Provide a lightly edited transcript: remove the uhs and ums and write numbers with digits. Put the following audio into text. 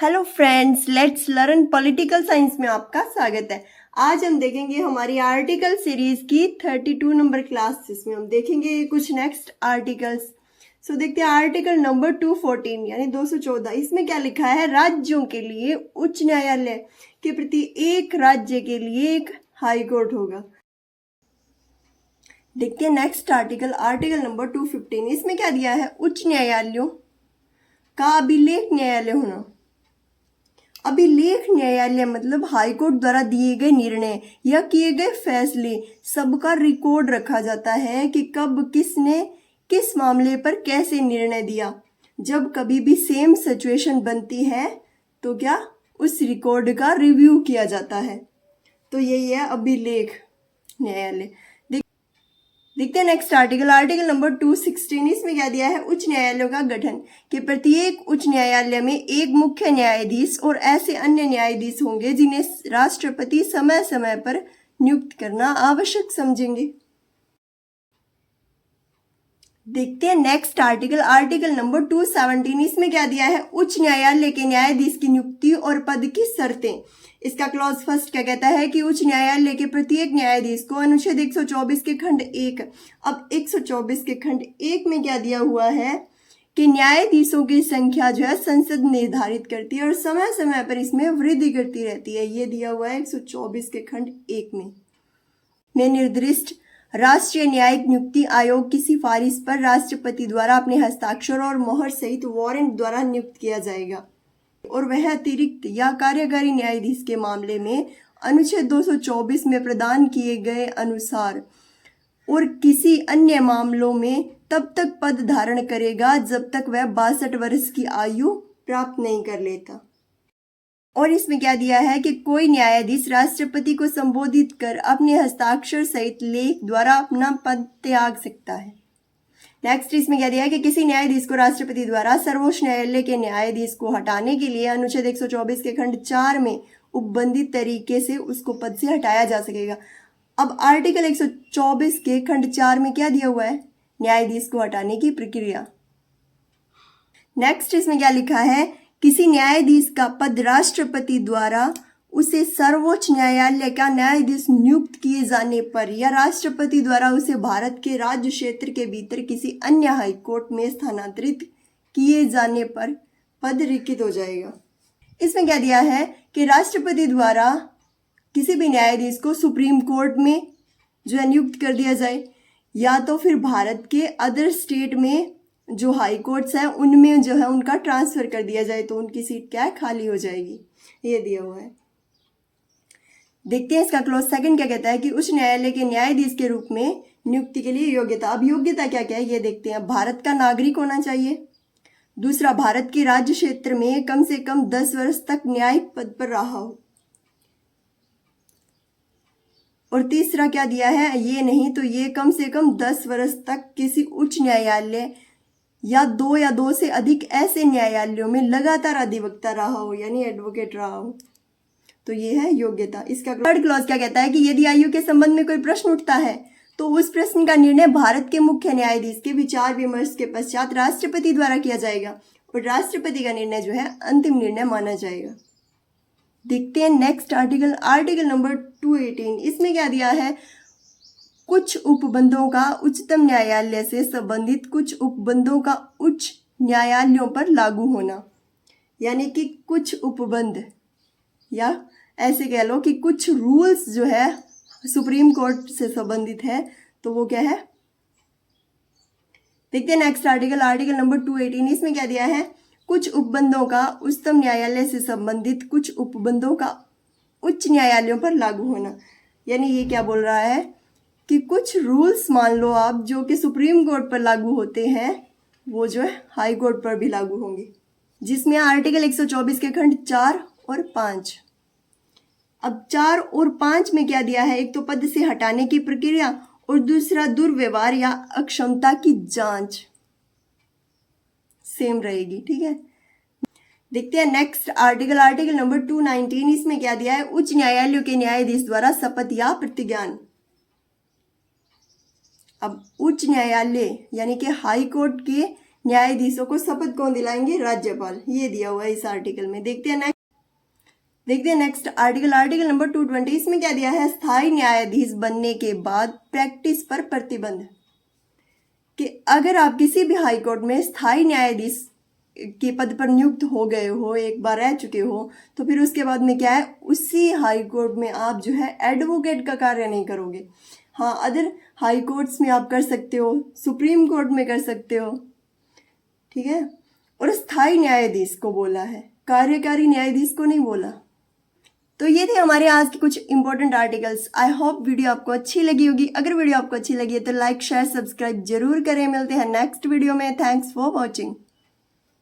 Hello friends, let's learn political science में आपका स्वागत है। आज हम देखेंगे हमारी आर्टिकल सीरीज की 32 नंबर क्लास, जिसमें हम देखेंगे कुछ नेक्स्ट आर्टिकल्स। सो देखते हैं आर्टिकल नंबर 214 यानी 214। इसमें क्या लिखा है? राज्यों के लिए उच्च न्यायालय के प्रति एक राज्य के लिए एक हाई कोर्ट होगा। देखते हैं नेक्स्ट आर्टिकल, आर्टिकल नंबर 215। इसमें क्या दिया है? उच्च न्यायालयों का अभिलेख न्यायालय होना। अभिलेख न्यायालय मतलब हाईकोर्ट द्वारा दिए गए निर्णय या किए गए फैसले सबका रिकॉर्ड रखा जाता है कि कब किसने किस मामले पर कैसे निर्णय दिया। जब कभी भी सेम सिचुएशन बनती है तो क्या उस रिकॉर्ड का रिव्यू किया जाता है। तो यही है अभिलेख न्यायालय। देखते हैं नेक्स्ट आर्टिकल, आर्टिकल नंबर 216। इसमें क्या दिया है? उच्च न्यायालयों का गठन कि प्रत्येक उच्च न्यायालय में एक मुख्य न्यायाधीश और ऐसे अन्य न्यायाधीश होंगे जिन्हें राष्ट्रपति समय समय पर नियुक्त करना आवश्यक समझेंगे। देखते हैं नेक्स्ट आर्टिकल, आर्टिकल नंबर 217। इसमें क्या दिया है? उच्च न्यायालय के न्यायाधीश की नियुक्ति और पद की शर्तें। इसका क्लॉज फर्स्ट क्या कहता है कि उच्च न्यायालय के प्रत्येक न्यायाधीश को अनुच्छेद 124 के खंड 1, अब 124 के खंड 1 में क्या दिया हुआ है कि न्यायाधीशों की संख्या जो है संसद निर्धारित करती है और समय समय पर इसमें वृद्धि करती रहती है। ये दिया हुआ है 124 के खंड 1 में निर्दिष्ट राष्ट्रीय न्यायिक नियुक्ति आयोग की सिफारिश पर राष्ट्रपति द्वारा अपने हस्ताक्षर और मोहर सहित वारंट द्वारा नियुक्त किया जाएगा और वह अतिरिक्त या कार्यकारी न्यायाधीश के मामले में अनुच्छेद 224 में प्रदान किए गए अनुसार और किसी अन्य मामलों में तब तक पद धारण करेगा जब तक वह 62 वर्ष की आयु प्राप्त नहीं कर लेता। और इसमें क्या दिया है कि कोई न्यायाधीश राष्ट्रपति को संबोधित कर अपने हस्ताक्षर सहित लेख द्वारा अपना पद त्याग सकता है। नेक्स्ट इसमें क्या दिया है कि किसी न्यायाधीश को राष्ट्रपति द्वारा सर्वोच्च न्यायालय के न्यायाधीश को हटाने के लिए अनुच्छेद 124 के खंड 4 में उपबंधित तरीके से उसको पद से हटाया जा सकेगा। अब आर्टिकल 124 के खंड 4 में क्या दिया हुआ है? न्यायाधीश को हटाने की प्रक्रिया। नेक्स्ट इसमें क्या लिखा है? किसी न्यायाधीश का पद राष्ट्रपति द्वारा उसे सर्वोच्च न्यायालय का न्यायाधीश नियुक्त किए जाने पर या राष्ट्रपति द्वारा उसे भारत के राज्य क्षेत्र के भीतर किसी अन्य हाई कोर्ट में स्थानांतरित किए जाने पर पद रिक्त हो जाएगा। इसमें क्या दिया है कि राष्ट्रपति द्वारा किसी भी न्यायाधीश को सुप्रीम कोर्ट में जो है नियुक्त कर दिया जाए या तो फिर भारत के अदर स्टेट में जो हाई कोर्ट्स हैं उनमें जो है उनका ट्रांसफर कर दिया जाए तो उनकी सीट क्या है? खाली हो जाएगी। ये दिया हुआ है। देखते हैं इसका क्लॉज सेकंड क्या कहता है कि उच्च न्यायालय के न्यायाधीश के रूप में नियुक्ति के लिए योग्यता। अब योग्यता क्या क्या है ये देखते हैं। भारत का नागरिक होना चाहिए। दूसरा, भारत के राज्य क्षेत्र में कम से कम 10 वर्ष तक न्यायिक पद पर रहा हो। और तीसरा क्या दिया है? ये नहीं तो ये कम से कम 10 वर्ष तक किसी उच्च न्यायालय या दो से अधिक ऐसे न्यायालयों में लगातार अधिवक्ता रहा हो यानी एडवोकेट रहा हो। तो ये है योग्यता। इसका थर्ड क्लॉज क्या कहता है कि यदि आयु के संबंध में कोई प्रश्न उठता है तो उस प्रश्न का निर्णय भारत के मुख्य न्यायाधीश के विचार विमर्श के पश्चात राष्ट्रपति द्वारा किया जाएगा और राष्ट्रपति का निर्णय जो है अंतिम निर्णय माना जाएगा। देखते हैं नेक्स्ट आर्टिकल, आर्टिकल नंबर 218। इसमें क्या दिया है? कुछ उपबंधों का उच्चतम न्यायालय से संबंधित कुछ उपबंधों का उच्च न्यायालयों पर लागू होना। यानी कि कुछ उपबंध या ऐसे कह लो कि कुछ रूल्स जो है सुप्रीम कोर्ट से संबंधित है तो वो क्या है? देखते हैं नेक्स्ट आर्टिकल, आर्टिकल नंबर 218। इसमें क्या दिया है? कुछ उपबंधों का उच्चतम न्यायालय से संबंधित कुछ उपबंधों का उच्च न्यायालयों पर लागू होना। यानी ये क्या बोल रहा है कि कुछ रूल्स मान लो आप जो कि सुप्रीम कोर्ट पर लागू होते हैं वो जो है हाई कोर्ट पर भी लागू होंगे, जिसमें आर्टिकल 124 के खंड 4 और 5। अब 4 और 5 में क्या दिया है? एक तो पद से हटाने की प्रक्रिया और दूसरा दुर्व्यवहार या अक्षमता की जांच सेम रहेगी। ठीक है, देखते हैं नेक्स्ट आर्टिकल, आर्टिकल नंबर 219। इसमें क्या दिया है? उच्च न्यायालयों के न्यायाधीश द्वारा शपथ या प्रतिज्ञान। अब उच्च न्यायालय यानी कि हाई कोर्ट के न्यायाधीशों को शपथ कौन दिलाएंगे? राज्यपाल। ये दिया हुआ है इस आर्टिकल में। देखते हैं नेक्स्ट आर्टिकल, आर्टिकल नंबर 220। इसमें क्या दिया है? स्थायी न्यायाधीश बनने के बाद प्रैक्टिस पर प्रतिबंध। कि अगर आप किसी भी हाई कोर्ट में स्थायी न्यायाधीश के पद पर नियुक्त हो गए हो, एक बार रह चुके हो, तो फिर उसके बाद में क्या है, उसी हाई कोर्ट में आप जो है एडवोकेट का कार्य नहीं करोगे। हाँ, अदर हाई कोर्ट्स में आप कर सकते हो, सुप्रीम कोर्ट में कर सकते हो, ठीक है। और स्थायी न्यायाधीश को बोला है, कार्यकारी न्यायाधीश को नहीं बोला। तो ये थे हमारे आज के कुछ important articles. I hope video आपको अच्छी लगी होगी। अगर वीडियो आपको अच्छी लगी है तो लाइक शेयर सब्सक्राइब जरूर करें। मिलते हैं नेक्स्ट वीडियो में। Thanks for watching.